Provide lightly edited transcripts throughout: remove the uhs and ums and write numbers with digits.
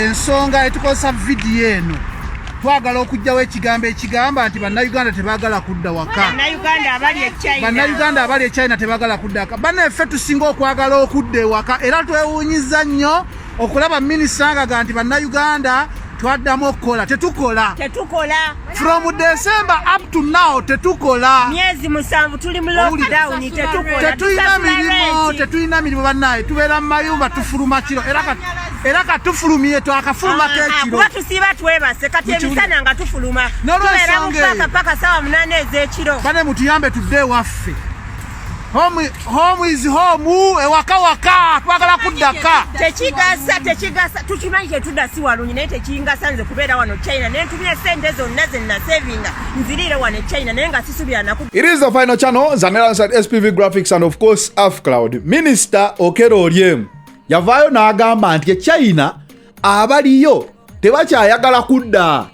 ensonga etukosa vidiyo eno twagala okujjawo ekigambo ekigamba nti bannayuganda tebaagala kudda waka. Bannayuganda abali e China tebaagala kudda waka. Bannaffe tusinga okwagala okudda ewaka era twewuunyiza nnyo okulaba minisita ngaga nti bannayuganda twaddamu okukola. Tetukola. From December up to now tetukola. Myezi 7 tuli mu lockdown tetukola. Tetuyina mirimu bannaye tubeera mu mayumba tufuluma kiro era katufulumye twakafuluma kekiro. Kuba tusiba twebase kati emisana nga tufuluma. Tubeera mu paka sawa 8 ez'ekiro. Bane mutuyambe tudde ewaffe. Home is home, ewaka waka, twagala kuddaka. Tekigasa tukimanyi kyetudda si walungi naye tekingasa nze kubeera wano China naye ntumye sente zonna ze nasavinga nzirire wano China naye nga sisubira naku. It is the final channel, Zanera inside SPV Graphics and of course AFCloud. Minister Okero Oryem yavaayo n'agamba nti China abaliyo tebakyayagala kudda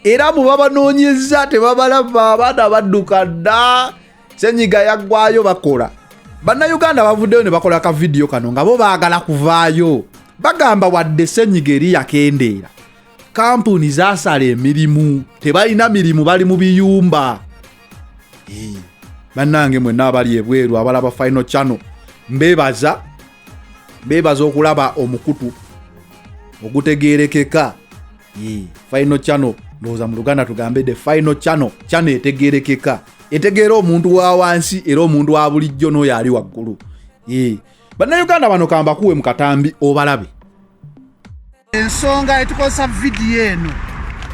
era mu babanoonyeza tebabalaba abaana badduka dda. Senyiga yaggwayo bakola. Bannayuganda bavuddeyo ne bakola ka video kano nga bo baagala kuvaayo. Bagamba wadde senyiga eri yakendeera. Kampuni zaasala emirimu. Tebalina mirimu bali mu biyumba. Bannange mwenna abali ebweru abalaba final channel. Mbebaza okulaba omukutu ogutegeerekeka. Final channel. Ndowooza mu Luganda tugambe the final channel. Channel etegeerekeka. Etegeera omuntu wa wansi era omuntu wa bulijjo n'oyo ali waggulu. Bannayuganda bano kamba kuwe mu katambi obalabe. Ensonga etukosa vidiyo eno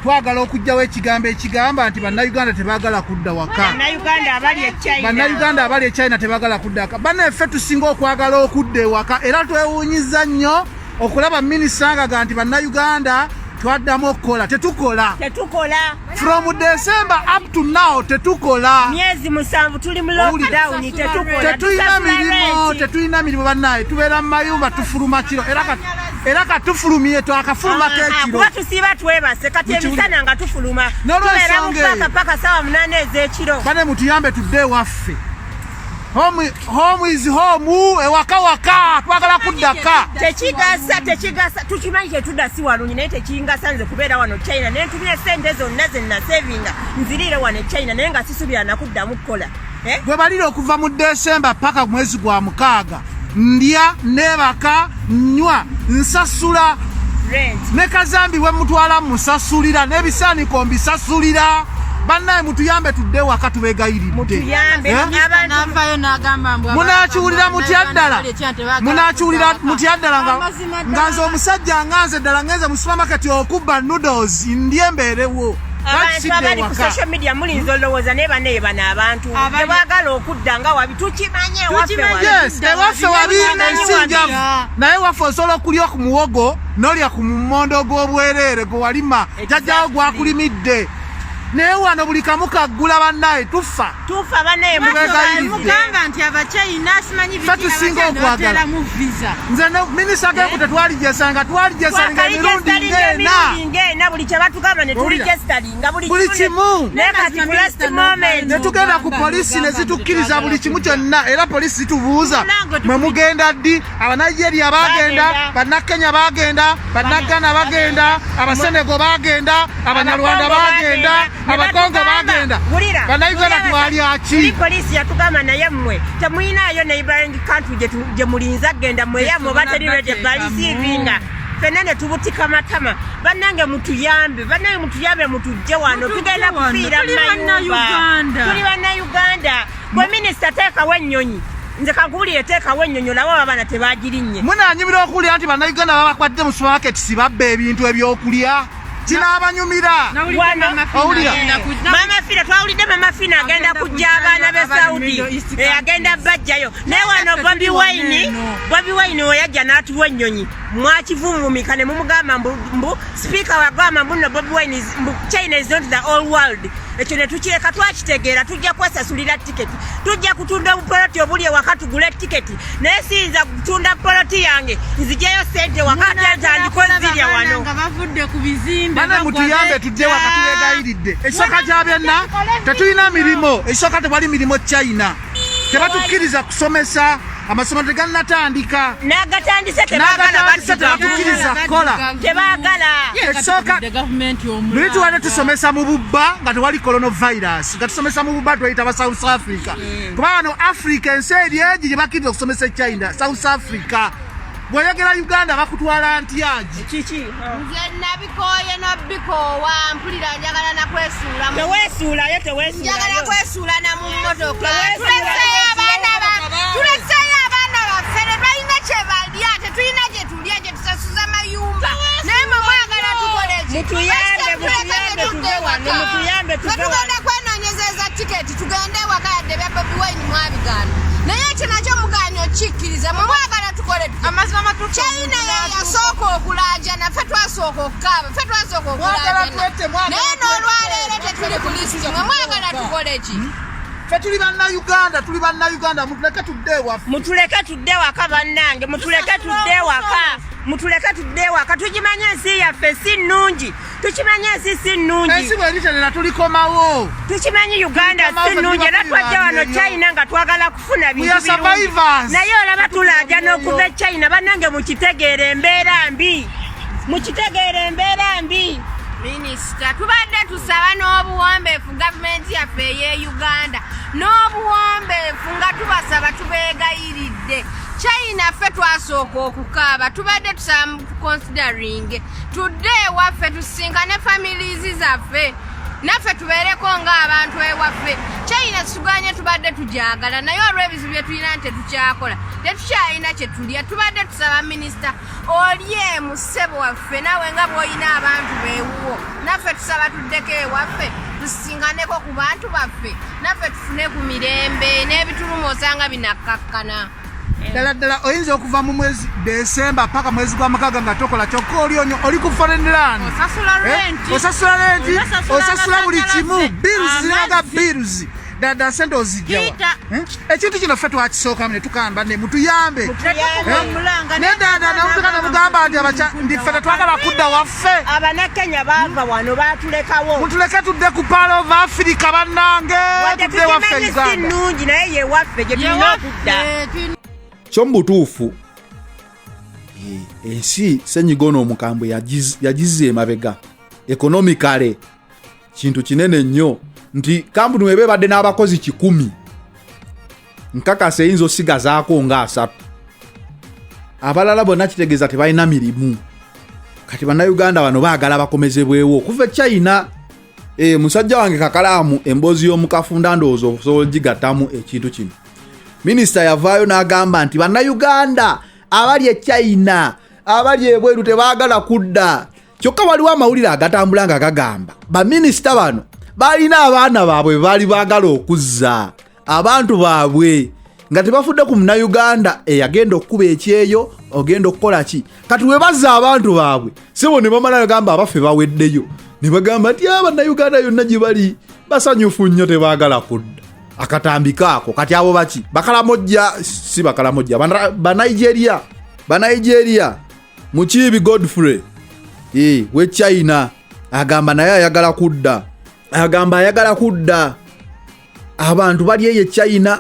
twagala okujjawo ekigambo ekigamba nti bannayuganda tebaagala kudda waka. Bannayuganda abali e China tebaagala kudda waka. Bannaffe tusinga okwagala okudda ewaka era twewuunyiza nnyo okulaba minisita ngaga nti bannayuganda twaddamu okukola. Tetukola. From December up to now tetukola. Myezi 7 tuli mu lockdown tetukola. Tetuyina mirimu bannaye tubeera mu mayumba tufuluma kiro era katufulumye twakafuluma kekiro. Kuba tusiba twebase kati emisana nga tufuluma. Tubeera mu paka sawa 8 ez'ekiro. Bane mutuyambe tudde ewaffe. Home is home, ewaka waka, twagala kuddaka. Tekigasa tukimanyi kyetudda si walungi naye tekingasa nze kubeera wano China naye ntumye sente zonna ze nasavinga nzirire wano China naye nga sisubira nakuddamu kukola. Gwe balire okuva mu December paka mwezi gwa 6 ndya nebaka nywa nsasula ne kazambi we mutwala musasulira n'ebisaaniko mbisasulira. Bannaye mutuyambe tudde waka tubegayiridde. Munakiwulira mutya ddala nga nze omusajja nganze ddala ngenze mu supermarket okubba noodles ndye mbeerewo. Abali ku social media mulinza olowooza naye banne bano abantu tebaagala okudda nga wabi tukimanye ewaffe wabi ensinjavu naye waffe osobola okulya ku muwogo n'olya ku mumondo gw'obwereere gwe walima jjajjawo gwakulimidde. Naye wano buli kamu kaggula bannaye tufa bannaye mugamba nti Abachina simanyi tusinga okwagala. Nze minisita g'eku tetwaligyesanga emirundi ng'ena buli kye batugamba ne tuligyesitalinga buli kimu naye kati ku last moment ne tugenda ku polisi ne zitukkiriza buli kimu kyonna era polisi zitubuuza mwe mugenda ddi. Abanigeria bagenda, Bannakenya bagenda, Bannagana bagenda, Abasenego bagenda, Abanyarwanda bagenda, Abakongo bagenda. Bannayuganda twali aki. Polisi yatugamba naye mmwe temuyinaayo neighboring country gye mulinza genda mweyamwe bateri ready balisivinga. Fenna ne tubutika matama. Bannange mutuyambe mutujje wano tugenda kufiira mayumba. Tuli Bannayuganda. Gwe minisita teekawo ennyonyi. Nze kankubulire teekawo ennyonyi labo abana tebagirinnye. Munaanyumira okuwulira nti bannayuganda babakwadde mu supermarket sibabba ebintu ebyokulya. Kinabanyumira. Mama Fina twawulidde Mama Fina agenda kujja abaana be Saudi. Agenda bajjayo. Naye wano Bobi Wine oyajja n'atuwa ennyonyi. Mwakivumumika ne mumugamba mbu speaker wagamba mbu Bobi Wine China is not the whole world. Ekyo ne tukireka twakitegeera tujja kwesasulira tiketi. Tujja kutunda obupoloti obuli ewaka tugule tiketi. Naye siyinza kutunda poloti yange nzijeyo sente wakati atandikola zirya wano. Nga bavudde ku bizimbe. Bane mutuyambe tudde waka tubegayiridde. Ekisooka kya byonna tetulina mirimu. Ekisooka tewali mirimu China. Tebatukkiriza kusomesa amasomero teganatandika nagatandise tebagala kola tebagala ekisooka luli tuwadde tusomesa mu bubba nga tewali coronavirus nga tusomesa mu bubba tweyita ba South Africa kuba wano Africa ensi eri egi gye bakkiriza okusomesa China South Africa bw'oyogera Uganda bakutwala ntyagi kiki nze nabikoye nabbikoowa mpulira njagala nakwesuula teweesuulayo njagala kwesuula na mu mmotoka tuleseeyo abaana baffe ne balina kye balya tetulina gye tulya gye tusasuza mayumba naye mwe mwagala tukoleki tugenda kwenoonyezeza tiketi tugende ewaka yadde bya Bobi Wine mwabigaana naye ekyo nakyo mugaanyi okikkiriza mwe mwagala tukole China yasooka okulanja naffe twasooka okukaaba ffe twasooka okulanja naye n'olwaleero tetuli ku lisiti mwe mwagala tukole ki ffe tuli bannayuganda mutuleke tudde waka bannange mutuleke tudde waka tugimanye ensi yaffe si nnungi tukimanye ensi si nnungi ensi bweriterera tulikomawo tukimanyi Uganda si nnungi era twadde wano China nga twagala kufuna bintu birungi naye olaba tulanja n'okuva e China bannange mukitegeera embeera mbi Minisita tubadde tusaba n'obuwombeefu gavumenti yaffe ey'e Uganda n'obuwombeefu nga tubasaba tubeegayiridde China ffe twasooka okukaaba tubadde tusaba considering tudde ewaffe tusisinkane families zaffe naffe tubeereko ng'abantu ewaffe China tuganye tubadde tujagala naye olw'ebizibu bye tulina nti tetukyakola tetukyalina kye tulya tubadde tusaba minisita olye mu ssebo waffe nawe nga bw'olina abantu beewuwo naffe tusaba tuddeko ewaffe tusisinkaneko ku bantu baffe naffe tufune ku mirembe n'ebituluma osanga binakkakkana ddala oyinza okuva mu mwezi Desemba paka mwezi gwa Mukaaga nga tokola kyokka oli ku foreign land osasula renti osasula buli kimu bills zinaga bills dada sente ozijjawa ekintu kino ffe twakisookamu ne tukamba ne mutuyambe naye dada namutuka ne mugamba nti ffe tetwagala kudda waffe abanakenya baava wano batulekawo mutuleke tudde ku Pearl of Africa bannange tudde waffe Uganda si nnungi naye ye waffe gye tulina okudda kyo mu butuufu ensi ssenyiga ono omukambwe yagize emabega ekonomikale kintu kinene nnyo nti kampuni webe badde n'abakozi 100 nkakasa eyinza osigazaako nga 3 abalala bonna kitegeeza tebalina mirimu kati bannayuganda bano baagala bakomezebwewo okuva China musajja wange kakalaamu emboozi y'omukafunda ndowooza osobola gigattamu ekintu kino minisita yavaayo n'agamba nti bannayuganda abali e China abali ebweru tebaagala kudda kyokka waliwo amawulire agatambula nga gagamba baminisita bano balina abaana baabwe baali baagala okuzza abantu baabwe nga tebafudde ku munnayuganda eyagenda okukuba ekyeyo ogenda okukola ki kati we bazza abantu baabwe sebo ne bamala gamba abaffe baweddeyo ne bagamba nti abannayuganda yonna gye bali basanyufu nnyo tebaagala kudda akatambikaako kati abo baki bakalamojja si bakalamojja Banigeria Mukiibi Godfrey we China agamba naye ayagala kudda abantu bali eye China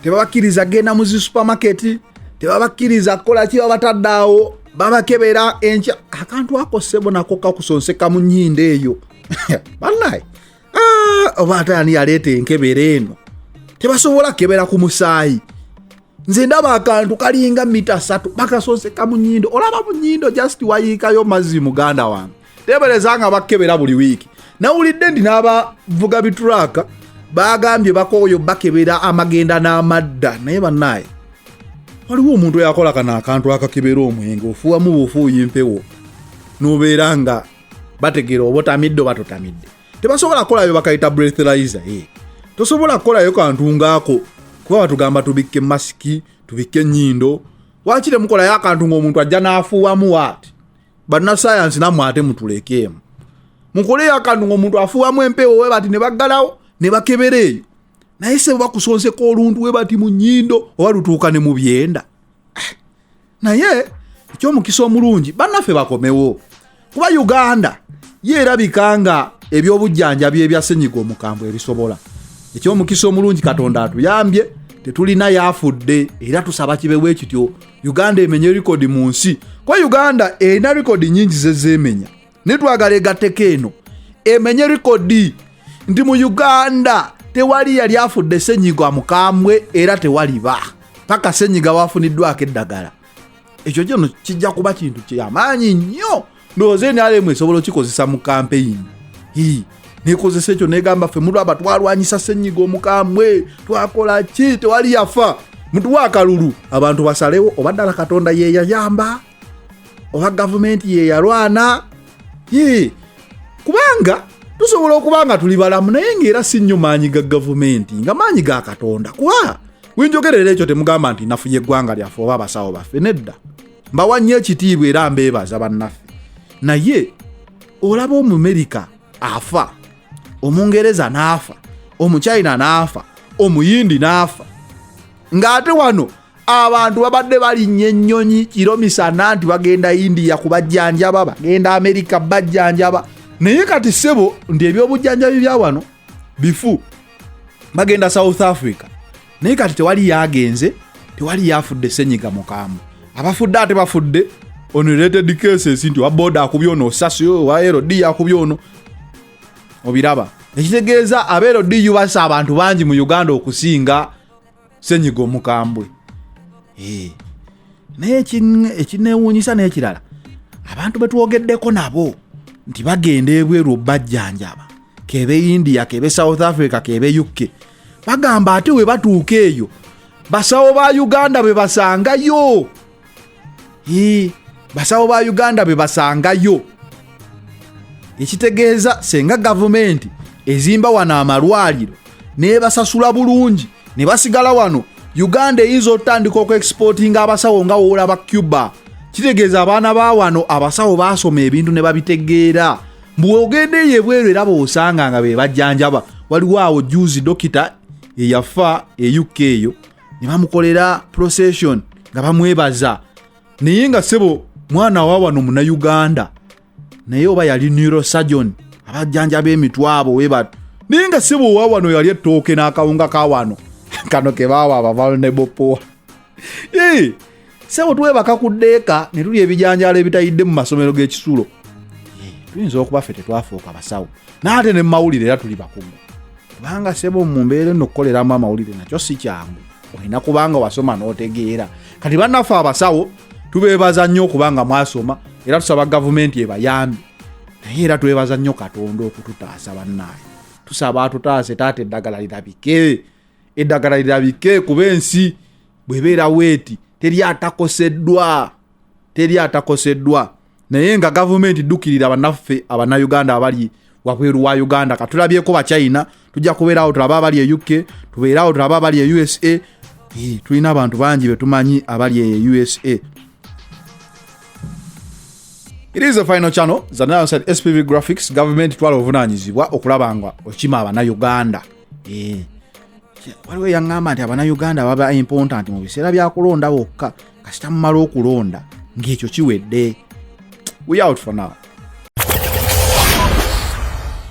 tebabakkiriza genda mu supermarket tebabakkiriza kola ki babataddawo babakebera enkya akantu ako sebo nako kakusonseka mu nnyindo eyo banaye oba atani yaleeta enkebera eno tebasobola kebera ku musaayi nze ndaba akantu kalinga mita 3 bakasonseka mu nnyindo olaba mu nnyindo just wayiikayo mazzi muganda wange tebereza nga bakebera buli wiiki nawulidde ndi n'abavuga bitulaka bagambye bakooyo bakebera amagenda n'amadda naye bannaye waliwo omuntu yakola kana akantu akakebera omwenge ofuuwamu bufuuyi mpewo n'obeera nga bategeera oba otamidde oba totamidde tebasobola kukolayo bakayita breathalyzer tosobola kukolayo kantu ngaako kuba batugamba tubikke masiki tubikke ennyindo wakire mukolayo akantu ng'omuntu ajja n'afuuwamu waati bannasayansi nammwe ate mutulekeemu mukoleyo akantu ng'omuntu afuuwamu empewo we bati ne baggalawo ne bakebera eyo naye se bakusonseka oluntu we bati mu nnyindo oba lutuuka ne mu byenda naye ekyomukisa omulungi bannaffe bakomewo kuba Uganda yeerabika nga ebyobujjanjabi ebya ssenyiga omukambwe ebisobola ekyomukisa omulungi Katonda atuyambye tetulina yafudde era tusaba kibewe kityo Uganda emenye record mu nsi kwa Uganda ena record nyingi zezeemenya nitwagala egatteko eno emenye record ndi mu Uganda tewali yali afudde ssenyiga mukambwe era tewaliba paka ssenyiga wafuniddwako eddagala ekyo kyono kijja kuba kintu kyamaanyi nnyo ndowooza NRM esobola okikozesa mu campaign nekozesa ekyo negamba ffe mulaba twalwanyisa ssenyiga omukambwe twakola ki tewali yafa mutuwa akalulu abantu basalewo oba ddala Katonda ye yayamba oba gavumenti ye yalwana kubanga tusobola okubanga tuli balamu naye ng'era si nnyo maanyi ga gavumenti nga maanyi ga Katonda kuba winjogerera ekyo temugamba nti nafuye eggwanga lyaffe oba abasawo baffe nedda mbawa nnyo ekitiibwa era mbeebaza bannaffe naye olaba Omumerika afa Omungereza n'afa Omuchina n'afa Omuyindi n'afa ng'ate wano abantu babadde balinnya ennyonyi kiro misana nti bagenda India kubajjanjaba bagenda Amerika bajjanjaba naye kati ssebo ndi ebyobujjanjabi bya wano bifu bagenda South Africa naye kati tewali yagenze tewali yafudde ssenyiga mukambwe abafudde ate bafudde on related cases nti wa boda akubye ono sasio wa LD akubye ono obiraba ekitegeeza abeero DU basa abantu bangi mu Uganda okusinga ssenyiga omukambwe naye ekineewuunyisa n'ekirala abantu betwogeddeko nabo nti bagenda ebweru bajjanjaba kebe India kebe South Africa kebe UK bagamba ate we batuuka eyo basawo ba Uganda be basangayo basawo ba Uganda be basangayo ekitegeeza senga gavumenti ezimba wano amalwaliro ne basasula bulungi ne basigala wano Uganda eyinza otandika okuexportinga abasawo nga wola ba Cuba kitegeeza abaana ba wano abasawo basoma ebintu ne babitegeera mbwogende yebweru era boosanga nga be bajjanjaba waliwo awo juzi dokita eyafa UK eyo ne bamukolera procession nga bamwebaza naye nga sebo mwana wa wano muna Uganda naye oba yali neurosurgeon abajjanjaba emitwabo webatu naye nga sebo wa wano yali ettooke n'akawunga ka wano kano ke bawa aba vulnerable poor sebo twebaka kuddeeka ne tuli ebijanjalo ebitayidde mu masomero g'ekisulo tuyinza okuba ffe tetwafuuka basawo n'ate ne mawulire era tuli bakugu kubanga sebo mu mbeera eno okukoleramu amawulire nakyo si kyangu olina kubanga wasoma n'otegeera kati bannaffe abasawo tubeebaza nnyo okubanga mwasoma era tusaba gavumenti ebayambi naye era twebaza nnyo Katonda okututaasa bannaaye tusaba atutaase taata eddagala lirabike kuba ensi bwebeera weeti teri atakoseddwa naye nga gavumenti ddukirira bannaffe abannayuganda abali wabweru wa Uganda katulabyeko Bachina tujja kubeerawo tulaba abali e UK tubeerawo tulaba abali e USA tulina abantu bangi betumanyi abali e USA. It is the final channel Zanella said SPV Graphics government twala ovunaanyizibwa okulabanga okima abannayuganda waliwo yaŋŋamba nti abannayuganda baba important mu biseera byakulonda bokka kasita mumala okulonda ng'ekyo kiwedde. We out for now.